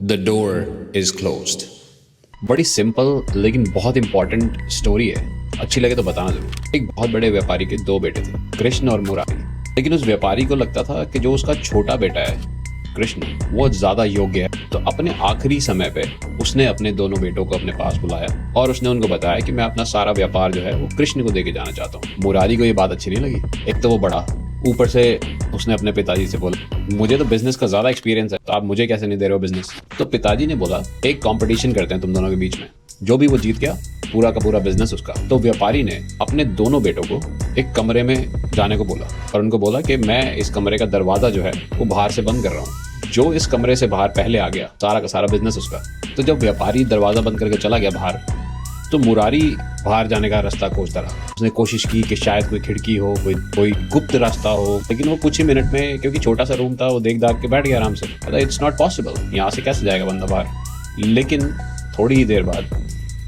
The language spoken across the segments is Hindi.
The door is closed. बड़ी सिंपल लेकिन बहुत इंपॉर्टेंट स्टोरी है, अच्छी लगे तो बताना जरूर। एक बहुत बड़े व्यापारी के दो बेटे थे, कृष्ण और मुरारी। लेकिन उस व्यापारी को लगता था कि जो उसका छोटा बेटा है कृष्ण, वो ज्यादा योग्य है। तो अपने आखिरी समय पे उसने अपने दोनों बेटों को अपने पास बुलाया और उसने उनको बताया कि मैं अपना सारा व्यापार जो है वो कृष्ण को देके जाना चाहता हूँ। मुरारी को ये बात अच्छी नहीं लगी। एक तो वो बड़ा, ऊपर से उसने अपने पिताजी से बोला मुझे तो बिजनेस का ज्यादा एक्सपीरियंस है, तो आप मुझे कैसे नहीं दे रहे हो बिजनेस। तो पिताजी ने बोला एक कंपटीशन करते हैं तुम दोनों के बीच में, जो भी वो जीत गया पूरा का पूरा बिजनेस उसका। तो व्यापारी ने अपने दोनों बेटों को एक कमरे में जाने को बोला और उनको बोला कि मैं इस कमरे का दरवाजा जो है वो बाहर से बंद कर रहा हूँ। जो इस कमरे से बाहर पहले आ गया सारा का सारा बिजनेस उसका। तो जब व्यापारी दरवाजा बंद करके चला गया बाहर, तो मुरारी बाहर जाने का रास्ता खोजता रहा। उसने कोशिश की कि शायद कोई खिड़की हो, कोई गुप्त रास्ता हो, लेकिन वो कुछ ही मिनट में, क्योंकि छोटा सा रूम था, वो देख दाख के बैठ गया आराम से। इट्स नॉट पॉसिबल, यहाँ से कैसे जाएगा बंदा बाहर। लेकिन थोड़ी ही देर बाद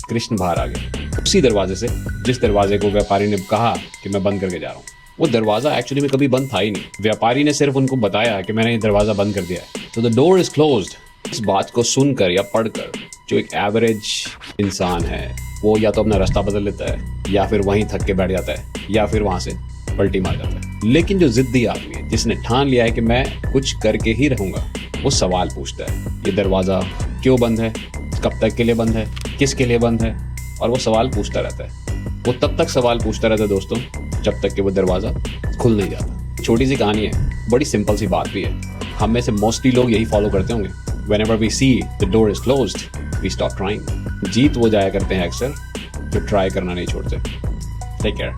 कृष्ण बाहर आ गया, उसी दरवाजे से जिस दरवाजे को व्यापारी ने कहा कि मैं बंद करके जा रहा हूँ। वो दरवाजा एक्चुअली में कभी बंद था ही नहीं। व्यापारी ने सिर्फ उनको बताया कि मैंने ये दरवाजा बंद कर दिया है। तो द डोर इज क्लोज्ड। इस बात को सुनकर या पढ़कर जो एक एवरेज इंसान है वो या तो अपना रास्ता बदल लेता है, या फिर वहीं थक के बैठ जाता है, या फिर वहां से पलटी मार जाता है। लेकिन जो जिद्दी आदमी है, जिसने ठान लिया है कि मैं कुछ करके ही रहूंगा, वो सवाल पूछता है ये दरवाजा क्यों बंद है, कब तक के लिए बंद है, किसके लिए बंद है, और वो सवाल पूछता रहता है। वो तब तक सवाल पूछता रहता है दोस्तों जब तक कि वो दरवाजा खुल नहीं जाता। छोटी सी कहानी है, बड़ी सिंपल सी बात भी है। हम में से मोस्टली लोग यही फॉलो करते होंगे। Whenever we see the door is closed, we stop trying. जीत वो जाया करते हैं अक्सर जो ट्राई करना नहीं छोड़ते। Take care.